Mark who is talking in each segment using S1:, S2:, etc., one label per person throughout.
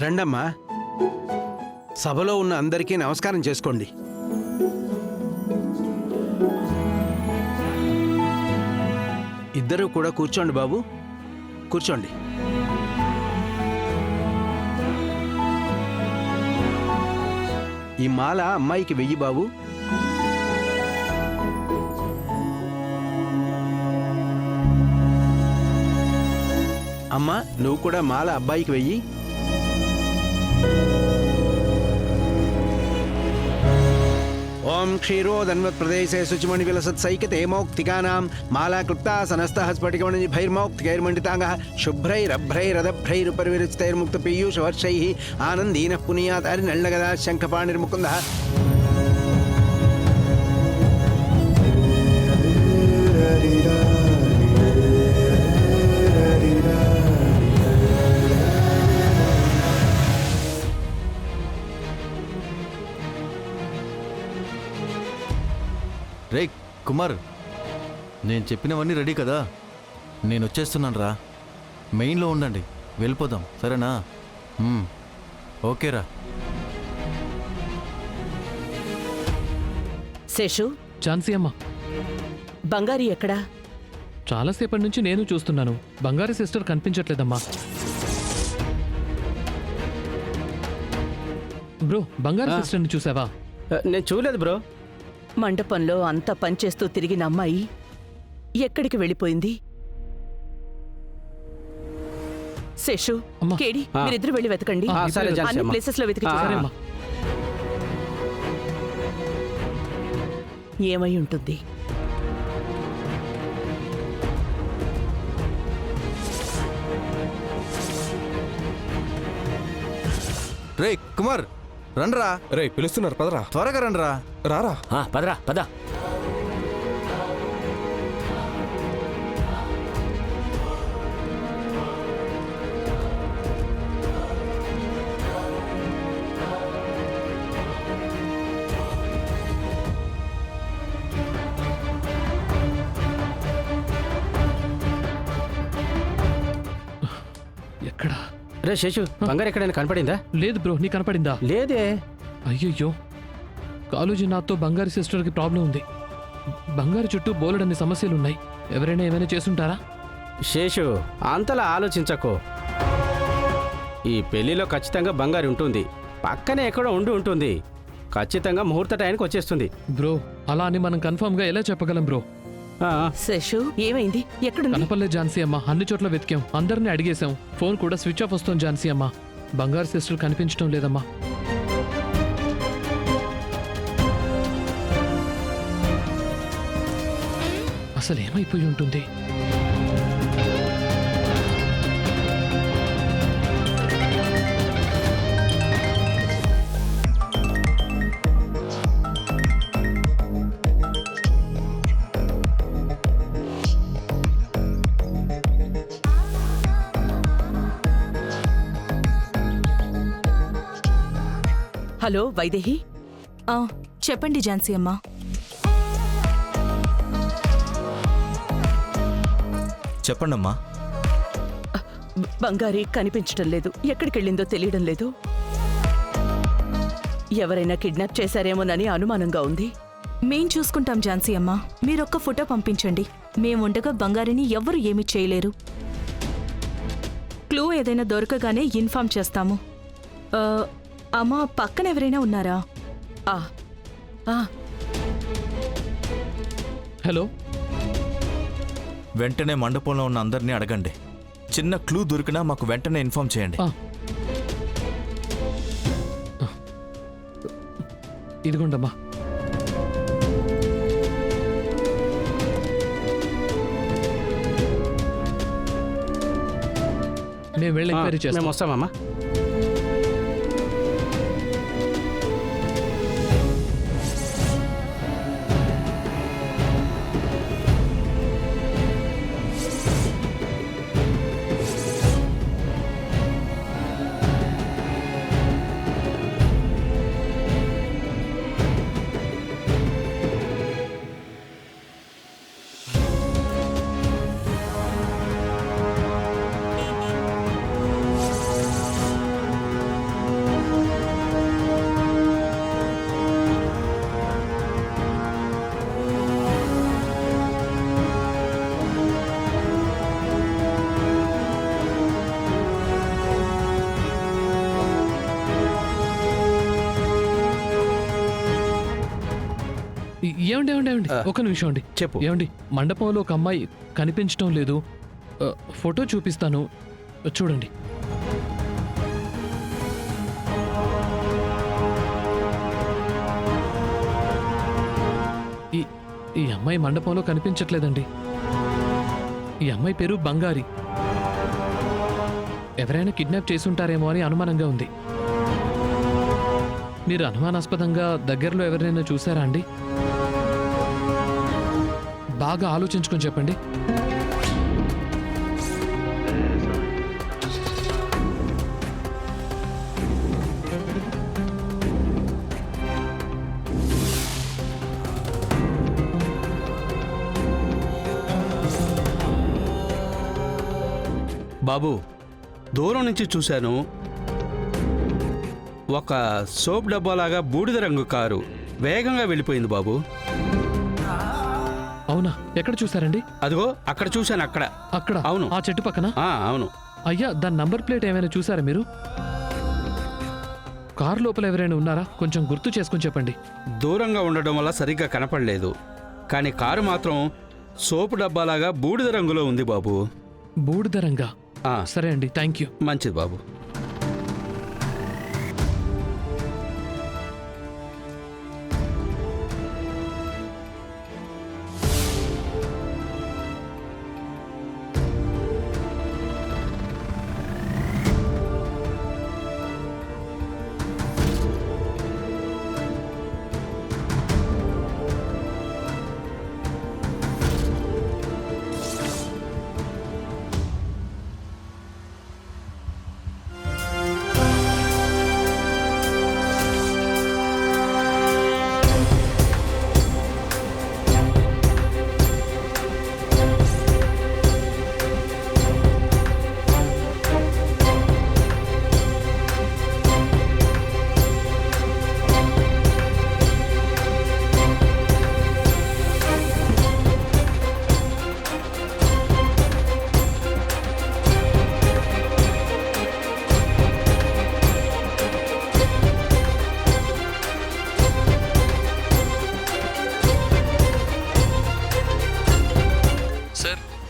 S1: రండమ్మా, సభలో ఉన్న అందరికీ నమస్కారం చేసుకోండి. ఇద్దరు కూడా కూర్చోండి బాబు, కూర్చోండి. ఈ మాల అమ్మాయికి వెయ్యి బాబు. అమ్మా, నువ్వు కూడా మాల అబ్బాయికి వెయ్యి. ఓం క్షీరోదన్వత్ ప్రదేశే శుచిమణి విలసత్ సైకతే మౌక్తికానాం మాలా క్లుప్తా సనస్తః స్ఫటికమణి భైర్మౌక్తికైర్మండితాంగః శుభ్రైరభ్రైరదభ్రైరుపరివిరచితైర్ముక్త పీయూషవర్షైః ఆనందీనః పునీయాత్ హరినళగదా శంఖపాణిర్ముకుందః.
S2: రే కుమార్, నేను చెప్పినవన్నీ రెడీ కదా? నేను వచ్చేస్తున్నాను రా. మెయిన్లో ఉండండి, వెళ్ళిపోదాం సరేనా? ఓకేరా.
S3: శేషు,
S4: ఝాన్సీ అమ్మ,
S3: బంగారి ఎక్కడా?
S4: చాలాసేపటి నుంచి నేను చూస్తున్నాను. బంగారు సిస్టర్ కనిపించట్లేదమ్మా. బ్రో, బంగారు సిస్టర్ని చూసావా?
S5: నేను చూడలేదు బ్రో.
S3: మండపంలో అంతా పనిచేస్తూ తిరిగిన అమ్మాయి ఎక్కడికి వెళ్ళిపోయింది? శేషు,
S4: అమ్మా.
S3: కేడి, మీరిద్దరు వెళ్ళి వెతకండి.
S5: సరే ఝాన్సీ
S3: అన్ని
S5: అమ్మ.
S3: ప్లేసెస్ లో వెతికి
S4: సరే
S3: చూడండి.
S4: అమ్మా.
S3: ఏమై ఉంటుంది?
S2: రే కుమార్, రండ్రా.
S6: రే పిలుస్తున్నారు, పదరా.
S2: త్వరగా రండ్రా.
S6: రారా.
S5: పదరా పద.
S4: ఎక్కడా?
S5: రే శేషు, బంగారు ఎక్కడైనా కనపడిందా?
S4: లేదు బ్రో, నీ కనపడిందా?
S5: లేదే.
S4: అయ్యయ్యో, కాలేజీ నాతో బంగారు సిస్టర్కి ప్రాబ్లం ఉంది. బంగారు చుట్టూ బోలెడన్ని సమస్యలున్నాయి. ఎవరైనా ఏమైనా చేసుంటారా?
S5: శేషు, అంతలా ఆలోచించకు. ఈ పెళ్లిలో ఖచ్చితంగా బంగారు ఉంటుంది. పక్కనే ఎక్కడో ఉంటుంది. ఖచ్చితంగా ముహూర్త టైంకి వచ్చేస్తుంది.
S4: బ్రో, అలా అని మనం కన్ఫర్మ్గా ఎలా చెప్పగలం బ్రో?
S3: శేషు, ఏమైంది? ఎక్కడుంది?
S4: కనపల్లే ఝాన్సీ అమ్మ. అన్ని చోట్ల వెతికాం, అందరినీ అడిగేశాం. ఫోన్ కూడా స్విచ్ ఆఫ్ వస్తుంది ఝాన్సీ అమ్మ. బంగారు సిస్టర్ కనిపించడం లేదమ్మా. అసలు ఏమైపోయి ఉంటుంది?
S3: హలో వైదేహి.
S7: చెప్పండి ఝాన్సీ అమ్మా.
S2: చెప్పండమ్మా.
S3: బంగారి కనిపించడం లేదు. ఎక్కడికి వెళ్ళిందో తెలియడం లేదు. ఎవరైనా కిడ్నాప్ చేశారేమోనని అనుమానంగా ఉంది.
S7: మేం చూసుకుంటాం ఝాన్సీ అమ్మా. మీరొక్క ఫోటో పంపించండి. మేముండగా బంగారిని ఎవ్వరూ ఏమీ చేయలేరు. క్లూ ఏదైనా దొరకగానే ఇన్ఫార్మ్ చేస్తాము. అమ్మా, పక్కన ఎవరైనా ఉన్నారా?
S4: హలో,
S2: వెంటనే మండపంలో ఉన్న అందరినీ అడగండి. చిన్న క్లూ దొరికినా మాకు వెంటనే ఇన్ఫార్మ్ చేయండి.
S4: ఇదిగోండమ్మా. మేము వెళ్ళి ఎంక్వైరీ చేస్తాం.
S5: మేము వస్తామమ్మా.
S4: ఏమండి ఏమండి ఏమండి ఒక నిమిషం అండి.
S5: చెప్పు.
S4: ఏమండి, మండపంలో ఒక అమ్మాయి కనిపించడం లేదు. ఫోటో చూపిస్తాను, చూడండి. ఈ అమ్మాయి మండపంలో కనిపించట్లేదండి. ఈ అమ్మాయి పేరు బంగారి. ఎవరైనా కిడ్నాప్ చేసుంటారేమో అని అనుమానంగా ఉంది. మీరు అనుమానాస్పదంగా దగ్గరలో ఎవరైనా చూసారా అండి? బాగా ఆలోచించుకొని చెప్పండి.
S6: బాబు, దూరం నుంచి చూశాను. ఒక సోప్ డబ్బాలాగా బూడిద రంగు కారు వేగంగా వెళ్ళిపోయింది బాబు.
S4: అవునా? ఎక్కడ చూసారండి?
S6: అదిగో అక్కడ చూశాను, అక్కడ.
S4: అక్కడ?
S6: అవును.
S4: ఆ చెట్టు పక్కన?
S6: అవును.
S4: అయ్యా, దాని నంబర్ ప్లేట్ ఏమైనా చూసారా మీరు? కారు లోపల ఎవరైనా ఉన్నారా? కొంచెం గుర్తు చేసుకుని చెప్పండి.
S6: దూరంగా ఉండడం వల్ల సరిగ్గా కనపడలేదు, కానీ కారు మాత్రం సోపు డబ్బాలాగా బూడిద రంగులో ఉంది బాబు.
S4: బూడిద రంగా? సరే అండి, థ్యాంక్ యూ.
S6: మంచిది బాబు.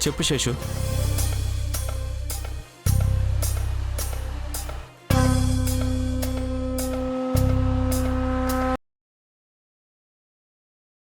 S2: చెప్పు శేషు.